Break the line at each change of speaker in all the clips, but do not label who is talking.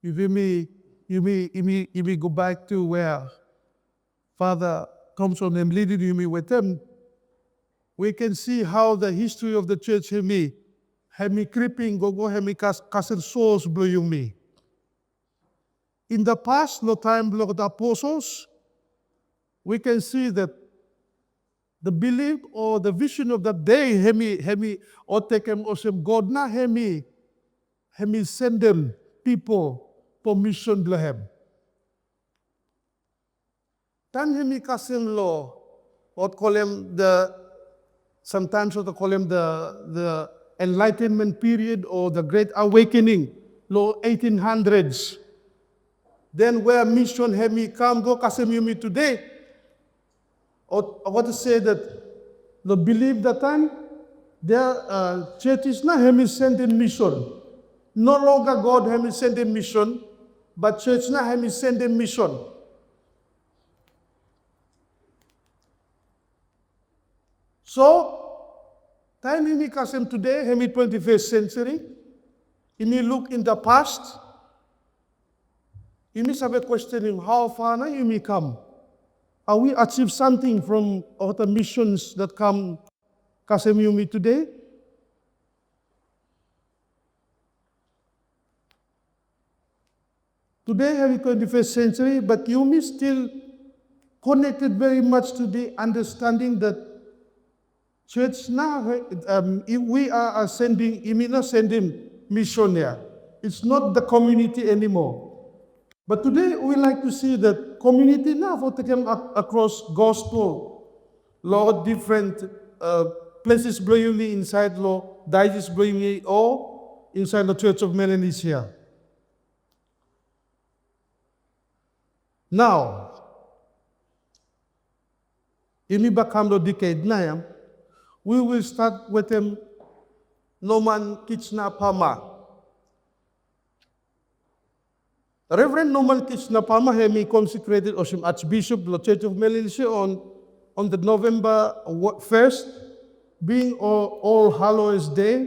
If you may go back to where Father Thompson and leading you with them, we can see how the history of the church have me creeping, have me casting souls blow you me. In the past, no time of the apostles, we can see that the belief or the vision of that day, hemi or take them osem God na hemi send them people for mission blahem. Tan hemi kasin law, what call them sometimes what call them the Enlightenment period or the Great Awakening, law 1800s. Then where mission hemi come go kasim yumi today. Or what to say that the belief that time their church is not hemi sending mission. No longer God hemi sending mission, but church not hemi sending mission. So, time hemi kasem today, hemi 21st century, if you look in the past, you may have a questioning how far now you may come. Are we achieved something from all the missions that come kasem yumi today? Today, have 21st century, but Yumi still connected very much to the understanding that church now, if we are sending, you mean not sending missionary. It's not the community anymore. But today, we like to see that community now for taking across gospel, Lord, different places blowing inside law, diocese blowing or inside the Church of Melanesia. Now, in the decade now, we will start with them Norman Kitchener Palmer. Reverend Norman Kitchener Palmer had me consecrated as Archbishop of the Church of Melanesia on the November 1st, being All Hallows Day,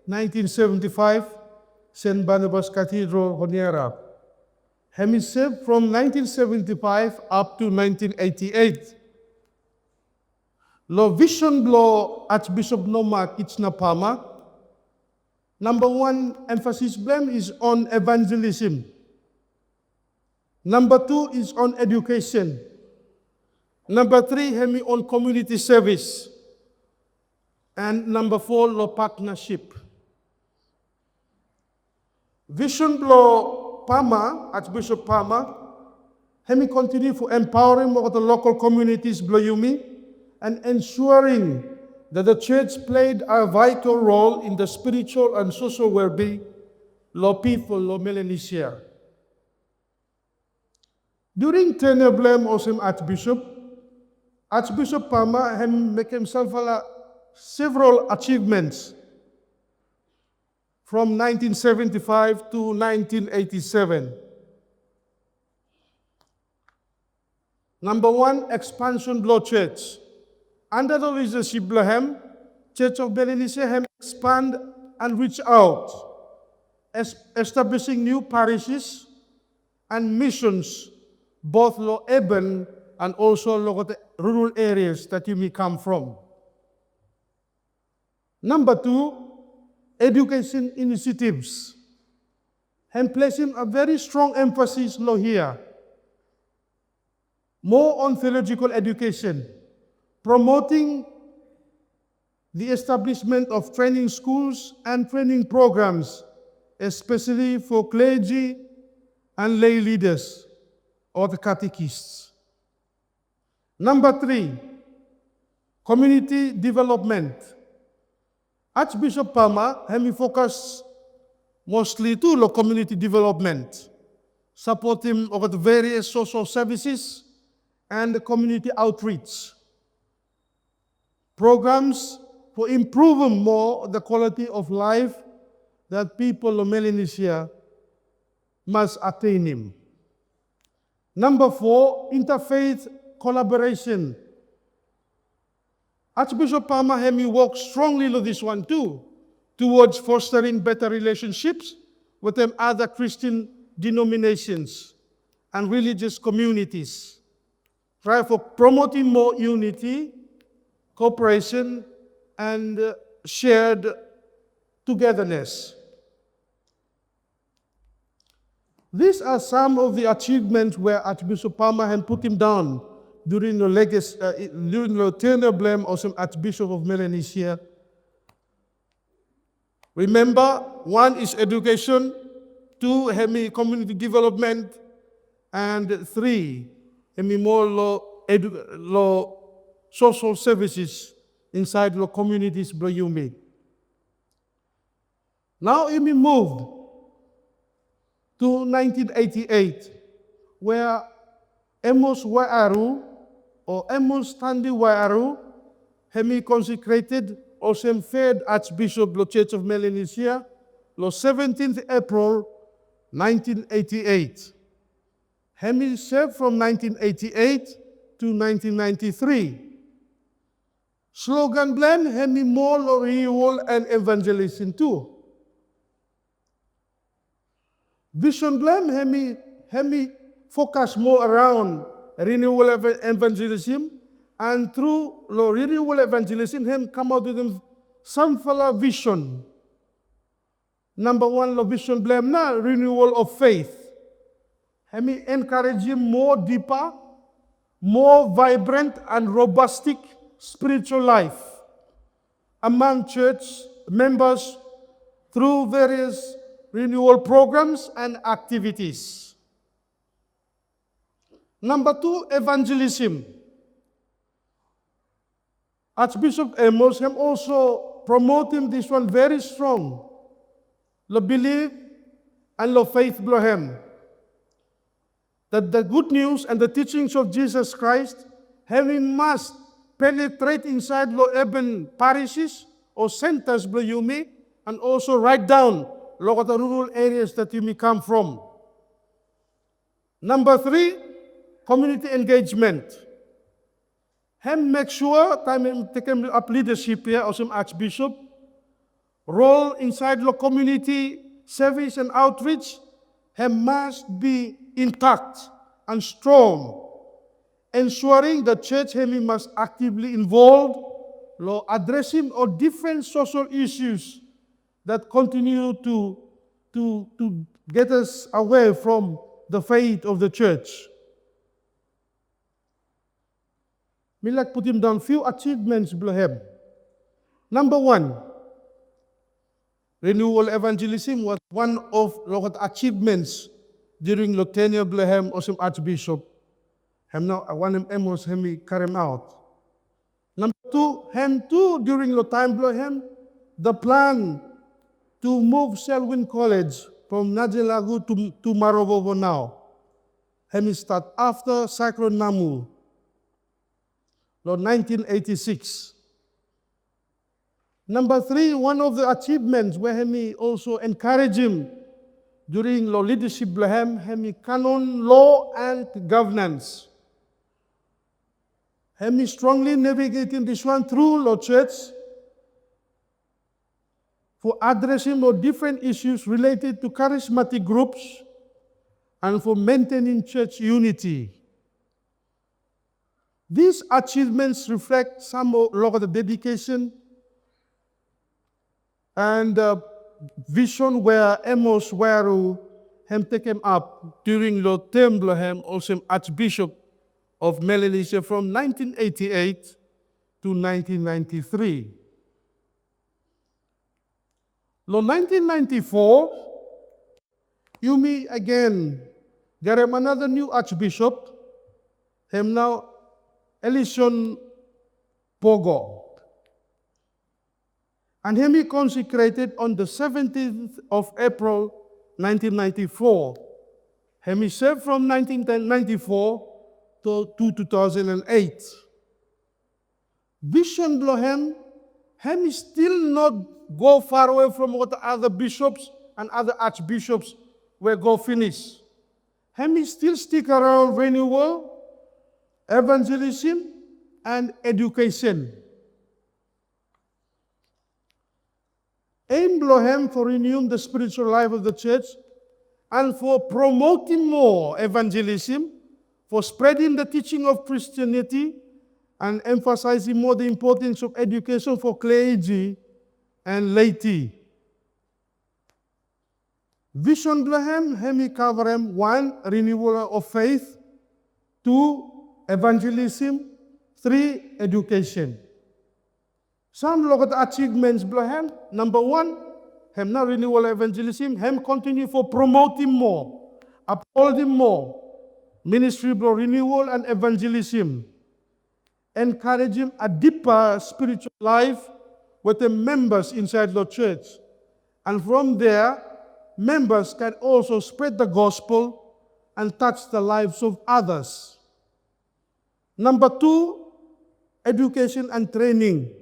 1975, St. Barnabas Cathedral, Honiara. He served from 1975 up to 1988. Lo vision blow Archbishop Norman Kitchener Palmer. Number one emphasis blame is on evangelism. Number two is on education. Number three, hemi on community service. And number four, lo partnership. Vision blow Palmer, Archbishop Palmer, hemi continue for empowering of the local communities blow yumi and ensuring that the church played a vital role in the spiritual and social well-being of people of Melanesia. During tenure blame of Archbishop Palmer had made himself several achievements from 1975 to 1987. Number one, expansion blow church. Under the leadership of him, Church of Melanesia have expand and reach out, establishing new parishes and missions, both low urban and also low rural areas that you may come from. Number two, education initiatives, and placing a very strong emphasis here. More on theological education, promoting the establishment of training schools and training programs, especially for clergy and lay leaders or the catechists. Number three, community development. Archbishop Palmer has focused mostly to the community development, supporting over the various social services and the community outreach. Programs for improving more the quality of life that people of Melanesia must attain. Number four, interfaith collaboration. Archbishop Palmer had me work strongly on this one too, towards fostering better relationships with them other Christian denominations and religious communities. Try for promoting more unity, cooperation, and shared togetherness. These are some of the achievements where Archbishop Palmer had put him down during the tenure blame of some Archbishop of Melanesia. Remember, 1 is education, 2, community development, and 3, more social services inside the communities where you meet. Now we moved to 1988, where Amos Waiaru, or Amos Tandi Waiaru, consecrated also third Archbishop of the Church of Melanesia, on 17th April 1988. He served from 1988 to 1993. Slogan blend, Hemi more renewal and evangelism too. Vision blend, Hemi focus more around renewal evangelism, and through the renewal evangelism, Hem come out with them some fella vision. Number 1, the vision blend na renewal of faith. Hemi encourage him more deeper, more vibrant and robust spiritual life among church members through various renewal programs and activities. Number 2, evangelism. Archbishop Amos also promoting this one very strong. The belief and the faith blohem. That the good news and the teachings of Jesus Christ must penetrate inside the urban parishes or centers where you may, and also right down the rural areas that you may come from. Number 3, community engagement. Make sure time taking up leadership here as some Archbishop, role inside the community service and outreach must be intact and strong, ensuring the church must actively involved addressing all different social issues that continue to get us away from the faith of the church. Me like put him down few achievements Blahem. Number 1, renewal evangelism was one of the achievements during the tenure Blahem of some Archbishop. Now I want him was carry him out. Number 2, during the time Blahem, the plan to move Selwyn College from Najelagu to Marovovo now. Start after Cyclone Namu, 1986. Number 3, one of the achievements where Hemi also encouraged him during the leadership Blahem, Hemi canon law and governance. Hemi strongly navigating this one through the church for addressing the different issues related to charismatic groups and for maintaining church unity. These achievements reflect some of the dedication and vision where Amos Waiaru taken up during the term also Archbishop of Melanesia from 1988 to 1993. In 1994, you meet again, there is another new Archbishop, him now Elison Pogo. And he consecrated on the 17th of April 1994. He served from 1994 to 2008. Vision Blohem, he still not go far away from what other bishops and other archbishops will go finish. He still stick around renewal, evangelism, and education. Aim Blohem for renewing the spiritual life of the church and for promoting more evangelism, for spreading the teaching of Christianity, and emphasizing more the importance of education for clergy and laity. Vision Blahem, hemi coverem, 1, renewal of faith, 2, evangelism, 3, education. Some look at the achievements Blahem. Number 1, hem na renewal evangelism, hem continue for promoting more, upholding more, ministry blo renewal and evangelism, encouraging a deeper spiritual life with the members inside the church. And from there, members can also spread the gospel and touch the lives of others. Number 2, education and training.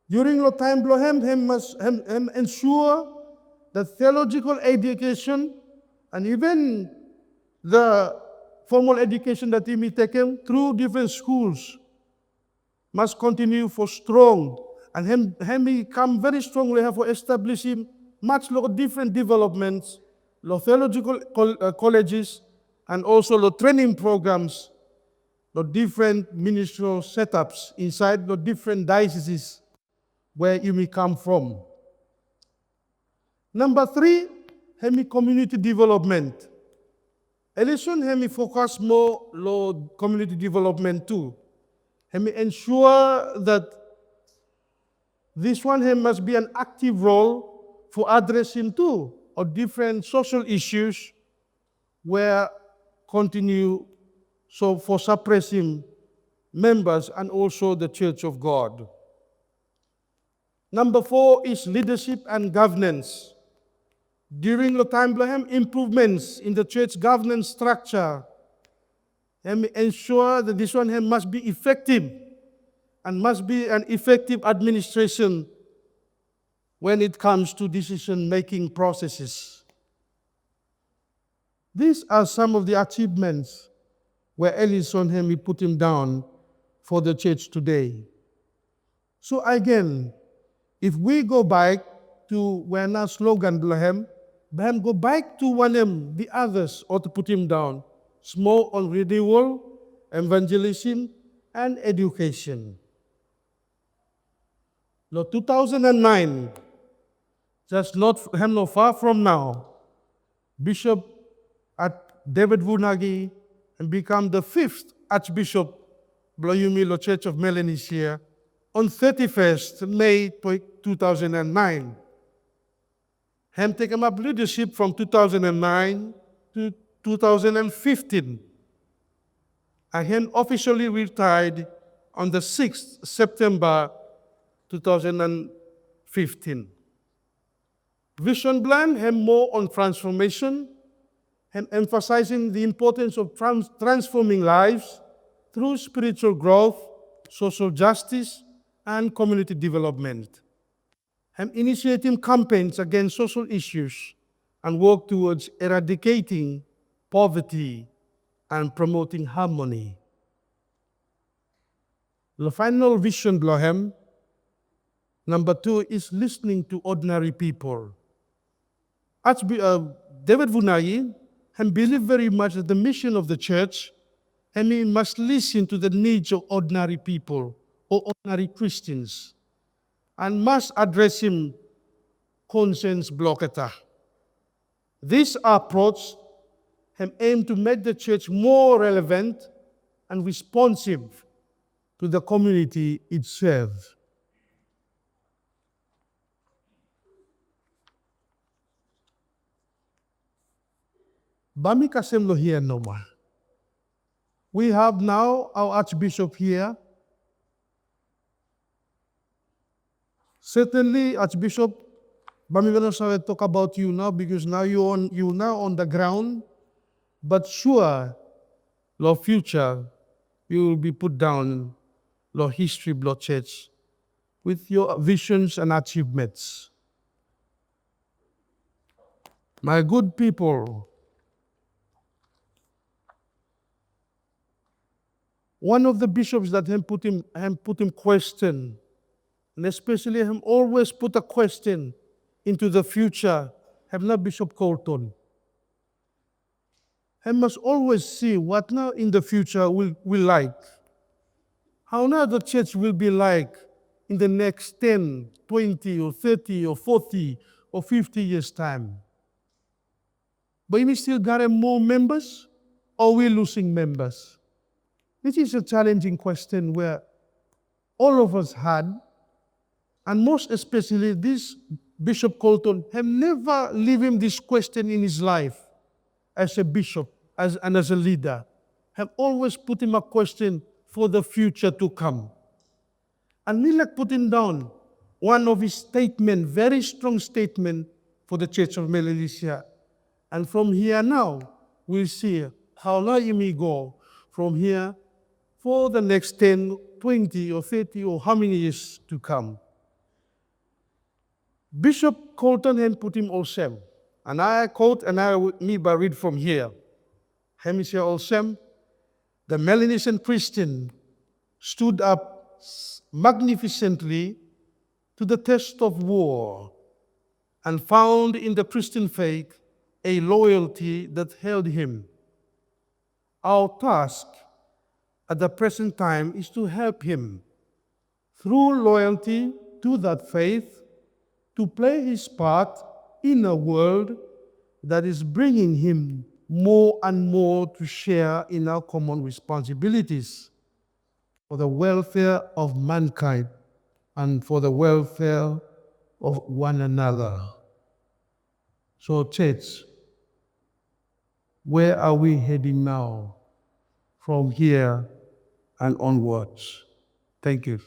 During the time, he must ensure that theological education and even the formal education that he may take through different schools must continue for strong. And him become very strongly for establishing much lot of different developments, the theological colleges, and also the training programs, the different ministerial setups inside the different dioceses where you may come from. Number 3, hemi community development. Election hemi focus more on community development too. Hemi ensure that this one must be an active role for addressing too of different social issues where continue so for suppressing members and also the Church of God. Number 4 is leadership and governance. During the time, improvements in the church governance structure and ensure that this one must be effective and must be an effective administration when it comes to decision-making processes. These are some of the achievements where Ellison Hemi put him down for the church today. So again, if we go back to when our slogan Blahem go back to one of the others or to put him down, small on renewal, evangelism, and education. Now, 2009, just not far from now, Bishop David Vunagi and become the 5th Archbishop of Church of Melanesia on 31st May 2009. Hem taken up leadership from 2009 to 2015. And he officially retired on the 6th September 2015. Vision plan hem more on transformation and emphasizing the importance of transforming lives through spiritual growth, social justice, and community development. I'm initiating campaigns against social issues and work towards eradicating poverty and promoting harmony. The final vision, Blohem, number 2, is listening to ordinary people. David Vunagi believed very much that the mission of the church and we must listen to the needs of ordinary people or ordinary Christians and must address him conscience blocketa. This approach aimed to make the church more relevant and responsive to the community it serves. Bami kasem lo here noma. We have now our Archbishop here. Certainly, Archbishop, Bami gonna talk about you now because now you're now on the ground. But sure, Lord future, you will be put down, Lord history, Lord church, with your visions and achievements. My good people, one of the bishops that put him question, and especially him always put a question into the future, have not Bishop Colton. I must always see what now in the future will like. How now the church will be like in the next 10, 20, or 30, or 40, or 50 years' time. But we still got more members, or we're losing members? This is a challenging question where all of us had, and most especially this Bishop Colton have never leave him this question in his life as a bishop and as a leader. Have always put him a question for the future to come. And we like putting down one of his statement, very strong statement for the Church of Melanesia. And from here now, we'll see how long you may go from here for the next 10, 20, or 30, or how many years to come. Bishop Colton had put him awesome. And I quote, and I read from here. Hemisphere awesome. The Melanesian Christian stood up magnificently to the test of war and found in the Christian faith a loyalty that held him. Our task at the present time is to help him through loyalty to that faith to play his part in a world that is bringing him more and more to share in our common responsibilities for the welfare of mankind and for the welfare of one another. So, church, where are we heading now from here and onwards? Thank you.